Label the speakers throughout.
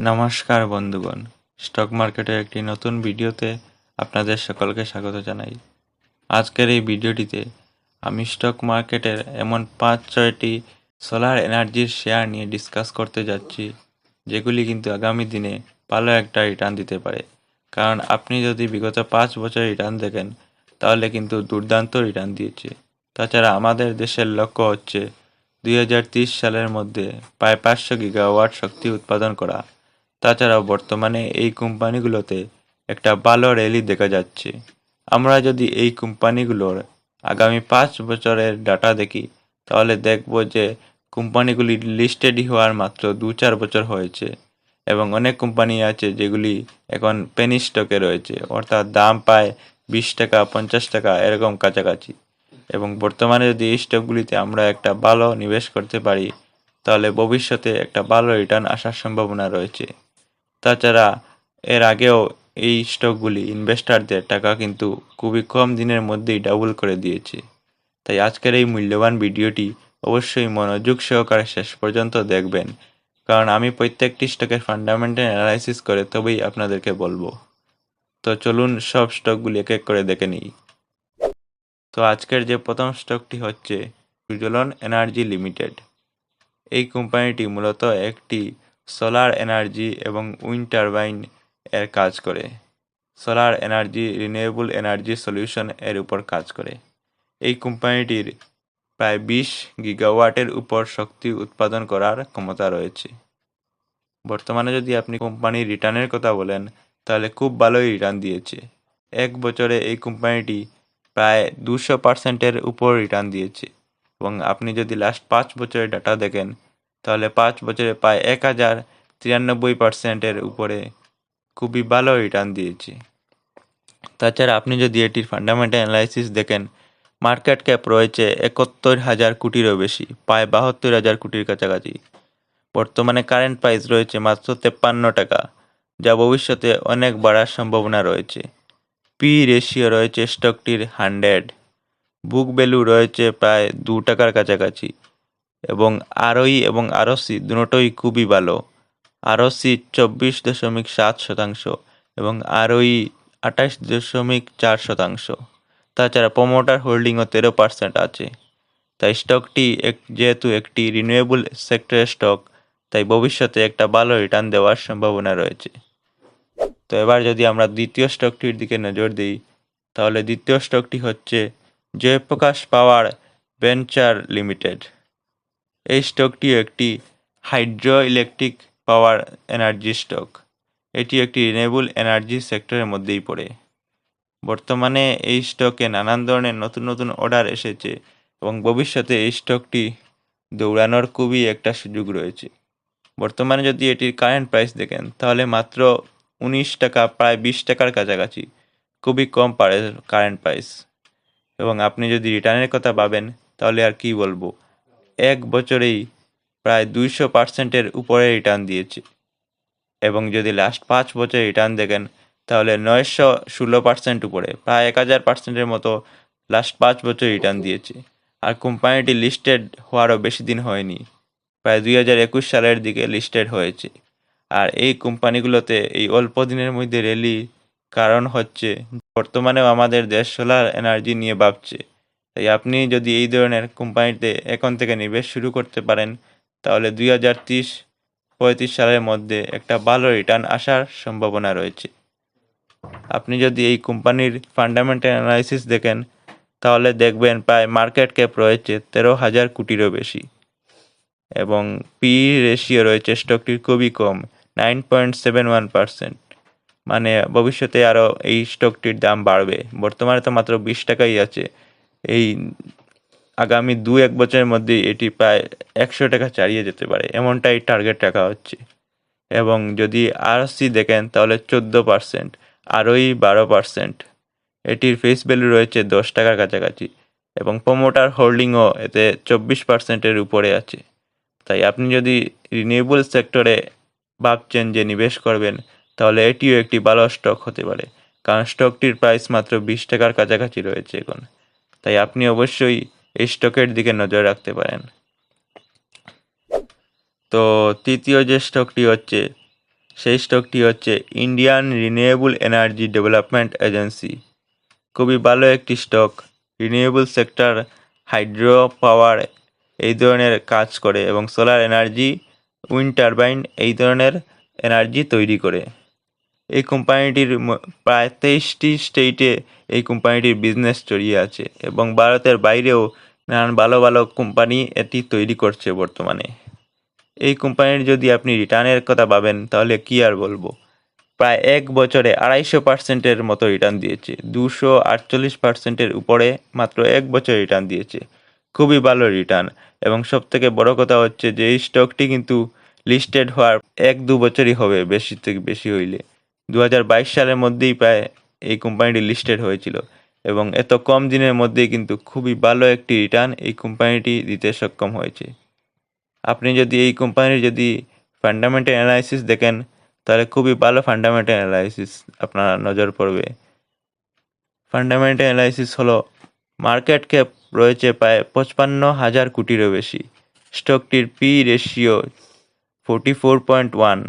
Speaker 1: নমস্কার বন্ধুগণ, স্টক মার্কেটের একটি নতুন ভিডিওতে আপনাদের সকলকে স্বাগত জানাই। আজকের এই ভিডিওটিতে আমি স্টক মার্কেটের এমন ৫-৬টি সোলার এনার্জির শেয়ার নিয়ে ডিসকাস করতে যাচ্ছি, যেগুলি কিন্তু আগামী দিনে ভালো একটা রিটার্ন দিতে পারে। কারণ আপনি যদি বিগত ৫ বছর রিটার্ন দেখেন, তাহলে কিন্তু দুর্দান্ত রিটার্ন দিয়েছে। তাছাড়া আমাদের দেশের লক্ষ্য হচ্ছে ২০৩০ সালের মধ্যে প্রায় ৫০০ গিগাওয়াট শক্তি উৎপাদন করা। তাছাড়াও বর্তমানে এই কোম্পানিগুলোতে একটা ভালো র্যালি দেখা যাচ্ছে। আমরা যদি এই কোম্পানিগুলোর আগামী ৫ বছরের ডাটা দেখি, তাহলে দেখব যে কোম্পানিগুলি লিস্টেডই হওয়ার মাত্র ২-৪ বছর হয়েছে এবং অনেক কোম্পানি আছে যেগুলি এখন পেনি স্টকে রয়েছে, অর্থাৎ দাম পায় ২০ টাকা, ৫০ টাকা এরকম কাছাকাছি। এবং বর্তমানে যদি এই স্টকগুলিতে আমরা একটা ভালো নিবেশ করতে পারি, তাহলে ভবিষ্যতে একটা ভালো রিটার্ন আসার সম্ভাবনা রয়েছে। তাছাড়া এর আগেও এই স্টকগুলি ইনভেস্টরদের টাকা কিন্তু খুবই কম দিনের মধ্যেই ডাবল করে দিয়েছে। তাই আজকের এই মূল্যবান ভিডিওটি অবশ্যই মনোযোগ সহকারে শেষ পর্যন্ত দেখবেন, কারণ আমি প্রত্যেকটি স্টকের ফান্ডামেন্টাল অ্যানালাইসিস করে তবেই আপনাদেরকে বলবো। তো চলুন সব স্টকগুলি এক এক করে দেখে নিই। তো আজকের যে প্রথম স্টকটি হচ্ছে সুজলন এনার্জি লিমিটেড। এই কোম্পানিটি মূলত একটি সোলার এনার্জি এবং উইন্ড টারবাইন এর কাজ করে। Solar energy, renewable energy solution এর উপর কাজ করে। এই কোম্পানিটির প্রায় ২০ গিগাওয়াটের উপর শক্তি উৎপাদন করার ক্ষমতা রয়েছে। বর্তমানে যদি আপনি কোম্পানির রিটার্নের কথা বলেন, তাহলে খুব ভালোই রিটার্ন দিয়েছে। ১ বছরে এই কোম্পানিটি প্রায় ২০০% উপর রিটার্ন দিয়েছে এবং আপনি যদি লাস্ট ৫ বছরের ডাটা দেখেন, তাহলে ৫ বছরে প্রায় ১,০৯৩% উপরে খুবই ভালো রিটার্ন দিয়েছে। তাছাড়া আপনি যদি এটির ফান্ডামেন্টাল অ্যানালাইসিস দেখেন, মার্কেট ক্যাপ রয়েছে ৭১,০০০ কোটিরও বেশি, প্রায় ৭২,০০০ কোটির কাছাকাছি। বর্তমানে কারেন্ট প্রাইস রয়েছে মাত্র ৫৩ টাকা, যা ভবিষ্যতে অনেক বাড়ার সম্ভাবনা রয়েছে। পি রেশিও রয়েছে স্টকটির 100, বুক ভ্যালু রয়েছে প্রায় ২ টাকার কাছাকাছি এবং আরওই এবং আরওসি দুটোই খুবই ভালো। আরওসি ২৪.৭% এবং আরওই ২৮.৪%। তাছাড়া প্রমোটার হোল্ডিংও 13% আছে। তাই স্টকটি যেহেতু একটি রিনিউয়েবল সেক্টরের স্টক, তাই ভবিষ্যতে একটা ভালো রিটার্ন দেওয়ার সম্ভাবনা রয়েছে। তো এবার যদি আমরা দ্বিতীয় স্টকটির দিকে নজর দিই, তাহলে দ্বিতীয় স্টকটি হচ্ছে জয়প্রকাশ পাওয়ার ভেঞ্চার লিমিটেড। এই স্টকটি একটি hydro electric power energy stock. এটি একটি রিনিউয়েবল এনার্জি সেক্টরের মধ্যেই পড়ে। বর্তমানে এই স্টকে নানান ধরনের নতুন নতুন অর্ডার এসেছে এবং ভবিষ্যতে এই স্টকটি দৌড়ানোর খুবই একটা সুযোগ রয়েছে। বর্তমানে যদি এটির কারেন্ট প্রাইস দেখেন, তাহলে মাত্র ১৯ টাকা, প্রায় ২০ টাকার কাছাকাছি, খুবই কম পারে কারেন্ট প্রাইস। এবং আপনি যদি রিটার্নের কথা ভাবেন, তাহলে আর কি বলবো, ১ বছরেই প্রায় ২০০%-এর উপরে রিটার্ন দিয়েছে। এবং যদি লাস্ট ৫ বছরে রিটার্ন দেখেন, তাহলে ৯১৬% উপরে, প্রায় ১,০০০%-এর মতো লাস্ট ৫ বছর রিটার্ন দিয়েছে। আর কোম্পানিটি লিস্টেড হওয়ারও বেশি দিন হয়নি, প্রায় ২০২১ সালের দিকে লিস্টেড হয়েছে। আর এই কোম্পানিগুলোতে এই অল্প দিনের মধ্যে র্যালি কারণ হচ্ছে বর্তমানেও আমাদের দেশ সোলার এনার্জি নিয়ে ভাবছে। তাই আপনি যদি এই ধরনের কোম্পানিতে এখন থেকে নিবেশ শুরু করতে পারেন, তাহলে ২০৩০-৩৫ সালের মধ্যে একটা ভালো রিটার্ন আসার সম্ভাবনা রয়েছে। আপনি যদি এই কোম্পানির ফান্ডামেন্টাল অ্যানালাইসিস দেখেন, তাহলে দেখবেন প্রায় মার্কেট ক্যাপ রয়েছে ১৩,০০০ কোটিরও বেশি এবং পি রেশিও রয়েছে স্টকটির খুবই কম, 9.71%। মানে ভবিষ্যতে আরও এই স্টকটির দাম বাড়বে। বর্তমানে তো মাত্র ২০ টাকাই আছে। এই আগামী ২-১ বছরের মধ্যেই এটি প্রায় ১০০ টাকা ছাড়িয়ে যেতে পারে, এমনটাই টার্গেট রাখা হচ্ছে। এবং যদি আরওসি দেখেন, তাহলে 14%, আরওই 12%। এটির ফেস ভ্যালু রয়েছে ১০ টাকার কাছাকাছি এবং প্রমোটার হোল্ডিংও এতে ২৪%-এর উপরে আছে। তাই আপনি যদি রিনিউয়েবল সেক্টরে ভাবছেন যে নিবেশ করবেন, তাহলে এটিও একটি ভালো স্টক হতে পারে, কারণ স্টকটির প্রাইস মাত্র ২০ টাকার কাছাকাছি রয়েছে এখন। তাই আপনি অবশ্যই এই স্টকের দিকে নজর রাখতে পারেন। তো তৃতীয় যে স্টকটি হচ্ছে সেই স্টকটি হচ্ছে Indian renewable energy development agency. খুবই ভালো একটি stock. Renewable sector, hydro power এই ধরনের কাজ করে এবং সোলার এনার্জি, উইন্ড টারবাইন এই ধরনের এনার্জি তৈরি করে। এই কোম্পানিটির প্রায় 23টি স্টেটে এই কোম্পানিটির বিজনেস ছড়িয়ে আছে এবং ভারতের বাইরেও নানান ভালো ভালো কোম্পানি এটি তৈরি করছে বর্তমানে। এই কোম্পানির যদি আপনি রিটার্নের কথা ভাবেন তাহলে কি আর বলবো। প্রায় 1 বছরে 250%-এর মতো রিটার্ন দিয়েছে। 248%-এর উপরে মাত্র 1 বছর রিটার্ন দিয়েছে। খুবই ভালো রিটার্ন এবং সবথেকে বড় কথা হচ্ছে যে এই স্টকটি কিন্তু লিস্টেড হওয়ার 1-2 বছরই হবে, বেশি থেকে বেশি হইলে। 2022 সালের মধ্যেই প্রায় এই কোম্পানিটি লিস্টেড হয়েছিল এবং এত কম দিনের মধ্যেই কিন্তু খুবই ভালো একটি রিটার্ন এই কোম্পানিটি দিতে সক্ষম হয়েছে। আপনি যদি এই কোম্পানির যদি ফান্ডামেন্টাল অ্যানালাইসিস দেখেন তাহলে খুবই ভালো ফান্ডামেন্টাল অ্যানালাইসিস আপনার নজর পড়বে। ফান্ডামেন্টাল অ্যানালাইসিস হলো মার্কেট ক্যাপ রয়েছে প্রায় 55,000 কোটিরও বেশি। স্টকটির পি রেশিও 44.1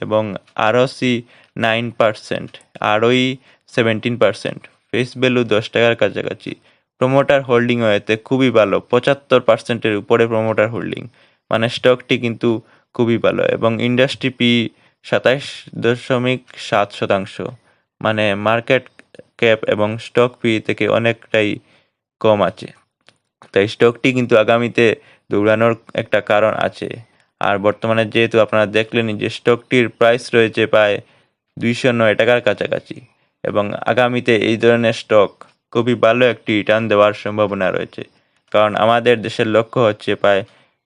Speaker 1: এবং আরওসি 9%, আরওই 17%, ফেস ভ্যালু 10 টাকার কাছাকাছি। প্রমোটার হোল্ডিংও এতে খুবই ভালো, 75%-এর উপরে প্রমোটার হোল্ডিং, মানে স্টকটি কিন্তু খুবই ভালো এবং ইন্ডাস্ট্রি পি 27.7%, মানে মার্কেট ক্যাপ এবং স্টক পি থেকে অনেকটাই কম আছে। তাই স্টকটি কিন্তু আগামীতে দৌড়ানোর একটা কারণ আছে। আর বর্তমানে যেহেতু আপনারা দেখলেনই যে স্টকটির প্রাইস রয়েছে প্রায় 209 টাকার কাছাকাছি এবং আগামীতে এই ধরনের স্টক খুবই ভালো একটি রিটার্ন দেওয়ার সম্ভাবনা রয়েছে। কারণ আমাদের দেশের লক্ষ্য হচ্ছে প্রায়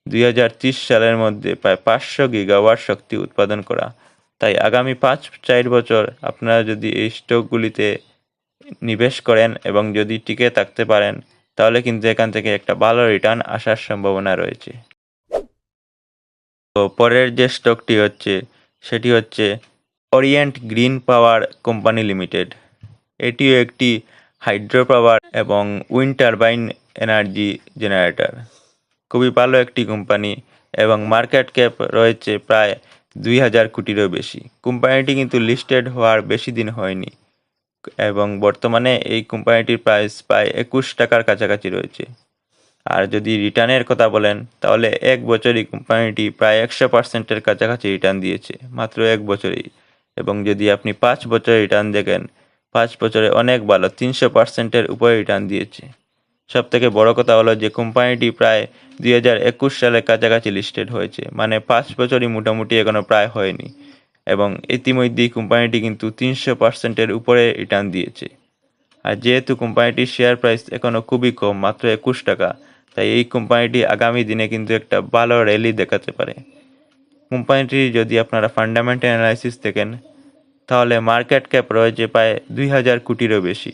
Speaker 1: 2030 সালের মধ্যে প্রায় 500 গিগাওয়াট শক্তি উৎপাদন করা। তাই আগামী 5-4 বছর আপনারা যদি এই স্টকগুলিতে নিবেশ করেন এবং যদি টিকে থাকতে পারেন তাহলে কিন্তু এখান থেকে একটা ভালো রিটার্ন আসার সম্ভাবনা রয়েছে। তো পরের যে স্টকটি হচ্ছে সেটি হচ্ছে ওরিয়েন্ট গ্রিন পাওয়ার কোম্পানি লিমিটেড। এটিও একটি হাইড্রো পাওয়ার এবং উইন্ড টারবাইন এনার্জি জেনারেটর। খুবই ভালো একটি কোম্পানি এবং মার্কেট ক্যাপ রয়েছে প্রায় 2,000 কোটিরও বেশি। কোম্পানিটি কিন্তু লিস্টেড হওয়ার বেশি দিন হয়নি এবং বর্তমানে এই কোম্পানিটির প্রাইস প্রায় 21 টাকার কাছাকাছি রয়েছে। আর যদি রিটার্নের কথা বলেন তাহলে 1 বছরই কোম্পানিটি প্রায় 100%-এর কাছাকাছি রিটার্ন দিয়েছে, মাত্র 1 বছরেই। এবং যদি আপনি 5 বছরের রিটার্ন দেখেন, 5 বছরে অনেক ভালো, 300%-এর উপরে রিটার্ন দিয়েছে। সবথেকে বড় কথা হলো যে কোম্পানিটি প্রায় 2021 সালের কাছাকাছি লিস্টেড হয়েছে, মানে 5 বছরই মোটামুটি এখনো প্রায় হয়নি এবং ইতিমধ্যেই কোম্পানিটি কিন্তু 300%-এর উপরে রিটার্ন দিয়েছে। আর যেহেতু কোম্পানিটির শেয়ার প্রাইস এখনো খুবই কম, মাত্র 21 টাকা, তাই এই কোম্পানিটি আগামী দিনে কিন্তু একটা ভালো র্যালি দেখাতে পারে। কোম্পানিটির যদি আপনারা ফান্ডামেন্টাল অ্যানালাইসিস দেখেন তাহলে মার্কেট ক্যাপ রয়েছে প্রায় 2,000 কোটিরও বেশি,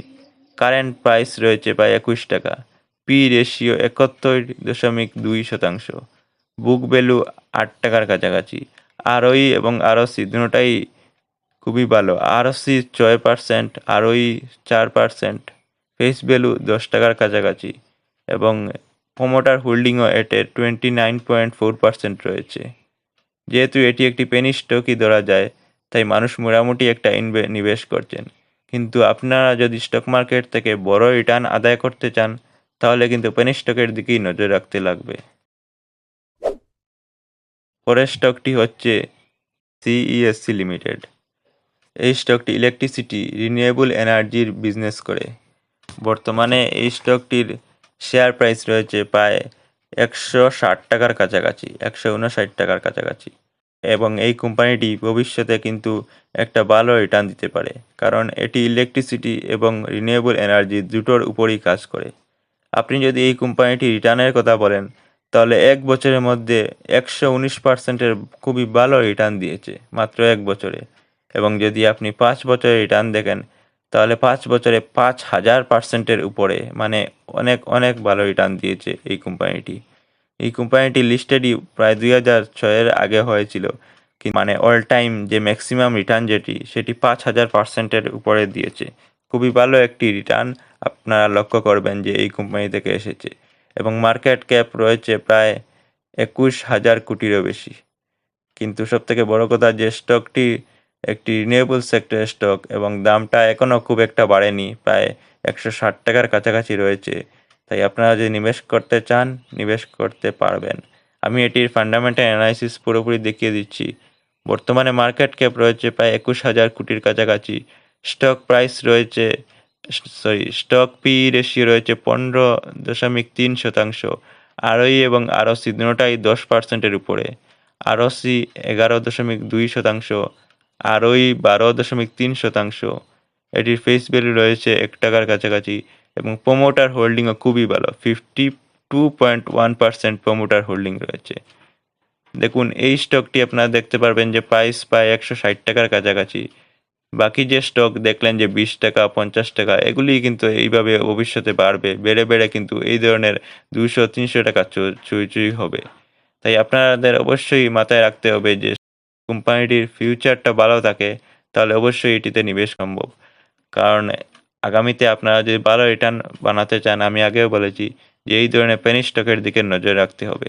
Speaker 1: কারেন্ট প্রাইস রয়েছে প্রায় 21 টাকা, পি রেশিও 71.2%, বুক ভ্যালু 8 টাকার কাছাকাছি, আরওই এবং আরওসি দুটোটাই খুবই ভালো, আরওসি 6%, আরওই 4%, ফেস ভ্যালু 10 টাকার কাছাকাছি এবং প্রমোটার হোল্ডিংও এতে 29.4% রয়েছে। যেহেতু এটি একটি পেনি স্টকই ধরা যায় তাই মানুষ মোটামুটি একটা নিবেশ করছেন, কিন্তু আপনারা যদি স্টক মার্কেট থেকে বড় রিটার্ন আদায় করতে চান তাহলে কিন্তু পেনি স্টকের দিকেই নজর রাখতে লাগবে। পরের স্টকটি হচ্ছে সিইএসসি লিমিটেড। এই স্টকটি ইলেকট্রিসিটি, রিনিউয়েবল এনার্জির বিজনেস করে। বর্তমানে এই স্টকটির শেয়ার প্রাইস রয়েছে প্রায় 160 টাকার কাছাকাছি, 159 টাকার কাছাকাছি এবং এই কোম্পানিটি ভবিষ্যতে কিন্তু একটা ভালো রিটার্ন দিতে পারে, কারণ এটি ইলেকট্রিসিটি এবং রিনিউয়েবল এনার্জি দুটোর উপরই কাজ করে। আপনি যদি এই কোম্পানিটি রিটার্নের কথা বলেন তাহলে 1 বছরের মধ্যে 119%-এর খুবই ভালো রিটার্ন দিয়েছে, মাত্র 1 বছরে। এবং যদি আপনি 5 বছরের রিটার্ন দেখেন তাহলে 5 বছরে 5,000%-এর উপরে, মানে অনেক অনেক ভালো রিটার্ন দিয়েছে এই কোম্পানিটি। এই কোম্পানিটি লিস্টেডই প্রায় 2006-এর আগে হয়েছিল, মানে অল টাইম যে ম্যাক্সিমাম রিটার্ন যেটি সেটি 5,000%-এর উপরে দিয়েছে। খুবই ভালো একটি রিটার্ন আপনারা লক্ষ্য করবেন যে এই কোম্পানি থেকে এসেছে এবং মার্কেট ক্যাপ রয়েছে প্রায় 21,000 কোটিরও বেশি। কিন্তু সবথেকে বড় কথা যে স্টকটি একটি রিনিউয়েবল সেক্টরের স্টক এবং দামটা এখনও খুব একটা বাড়েনি, প্রায় 160 টাকার কাছাকাছি রয়েছে। তাই আপনারা যদি নিবেশ করতে চান, নিবেশ করতে পারবেন। আমি এটির ফান্ডামেন্টাল অ্যানালাইসিস পুরোপুরি দেখিয়ে দিচ্ছি। বর্তমানে মার্কেট ক্যাপ রয়েছে প্রায় 21,000 কোটির কাছাকাছি। স্টক প্রাইস রয়েছে স্টক পি রেশিও রয়েছে 15.3%। আরওই এবং আরওসি দুটোটাই 10%-এর উপরে। আরওসি 11.2%, আরওই 12.3%। এটির ফেস ভ্যালু রয়েছে 1 টাকার কাছাকাছি এবং প্রোমোটার হোল্ডিংও খুবই ভালো, 52.1% প্রোমোটার হোল্ডিং রয়েছে। দেখুন, এই স্টকটি আপনারা দেখতে পারবেন যে প্রাইস প্রায় 160 টাকার কাছাকাছি। বাকি যে স্টক দেখলেন যে 20 টাকা, 50 টাকা, এগুলি কিন্তু এইভাবে ভবিষ্যতে বাড়বে, বেড়ে বেড়ে কিন্তু এই ধরনের 200-300 টাকা ছুঁই ছুঁই হবে। তাই আপনাদের অবশ্যই মাথায় রাখতে হবে যে কোম্পানিটির ফিউচারটা ভালো থাকে তাহলে অবশ্যই এটিতে নিবেশ সম্ভব। কারণ আগামীতে আপনারা যদি ভালো রিটার্ন বানাতে চান, আমি আগেও বলেছি যে এই ধরনের পেনি স্টকের দিকে নজর রাখতে হবে।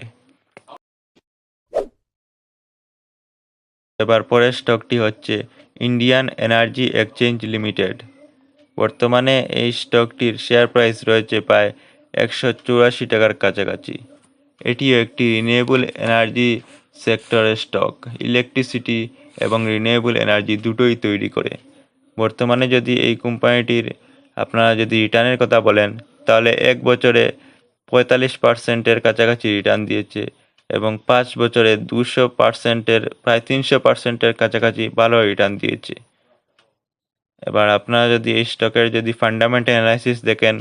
Speaker 1: এবার পরের স্টকটি হচ্ছে ইন্ডিয়ান এনার্জি এক্সচেঞ্জ লিমিটেড। বর্তমানে এই স্টকটির শেয়ার প্রাইস রয়েছে প্রায় 184 টাকার কাছাকাছি। এটিও একটি রিনিউয়েবল এনার্জি সেক্টরের স্টক, ইলেকট্রিসিটি এবং রিনিউয়েবল এনার্জি দুটোই তৈরি করে। বর্তমানে যদি এই কোম্পানিটির আপনারা যদি রিটার্নের কথা বলেন তাহলে 1 বছরে 45%-এর কাছাকাছি রিটার্ন দিয়েছে এবং 5 বছরে 200%-এর প্রায় 300%-এর কাছাকাছি ভালো রিটার্ন দিয়েছে। এবার আপনারা যদি এই স্টকের যদি ফান্ডামেন্টাল অ্যানালাইসিস দেখেন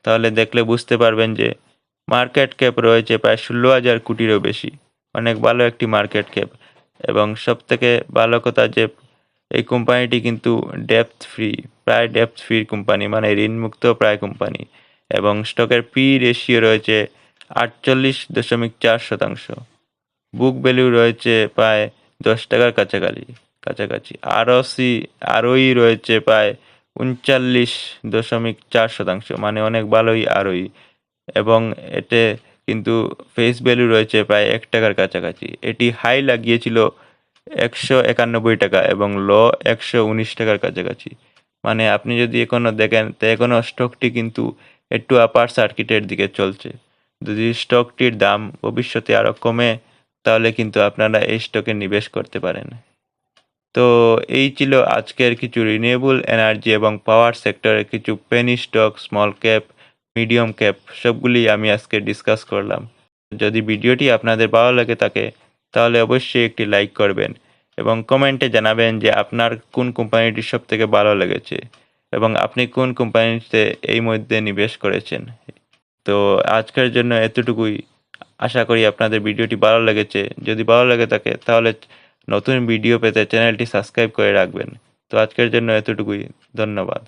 Speaker 1: তাহলে দেখলে বুঝতে পারবেন যে মার্কেট ক্যাপ রয়েছে প্রায় 16,000 কোটিরও বেশি, অনেক ভালো একটি মার্কেট ক্যাপ। এবং সবথেকে ভালো কথা যে এই কোম্পানিটি কিন্তু প্রায় ডেপ্থ ফ্রি কোম্পানি, মানে ঋণমুক্ত প্রায় কোম্পানি। এবং স্টকের পি রেশিও রয়েছে 48.4%। বুক ভ্যালু রয়েছে প্রায় 10 টাকার কাছাকাছি। আরওই রয়েছে প্রায় 39.4%, মানে অনেক ভালোই আরওই। এবং এতে কিন্তু ফেস ভ্যালু রয়েছে প্রায় 1 টাকার কাছাকাছি। এটি হাই লাগিয়েছিল 191 টাকা এবং লো 119 টাকার কাছাকাছি। মানে আপনি যদি এখনো দেখেন তো এখনো স্টকটি কিন্তু একটু আপার সার্কিটের দিকে চলছে। যদি স্টকটির দাম ভবিষ্যতে আরও কমে তাহলে কিন্তু আপনারা এই স্টকে নিবেশ করতে পারেন। তো এই ছিল আজকের কিছু রিনিউয়েবল এনার্জি এবং পাওয়ার সেক্টরের কিছু Penney stock, small cap, medium cap, সবগুলি আমি আজকে ডিসকাস করলাম। যদি ভিডিওটি আপনাদের ভালো লাগে থাকে তাহলে অবশ্যই একটি লাইক করবেন এবং কমেন্টে জানাবেন যে আপনার কোন কোম্পানিটি সবথেকে ভালো লেগেছে এবং আপনি কোন কোম্পানিতে এই মধ্যে নিবেশ করেছেন। তো আজকের জন্য এতটুকুই। আশা করি আপনাদের ভিডিওটি ভালো লেগেছে। যদি ভালো লেগে থাকে তাহলে নতুন ভিডিও পেতে চ্যানেলটি সাবস্ক্রাইব করে রাখবেন। তো আজকের জন্য এতটুকুই। ধন্যবাদ।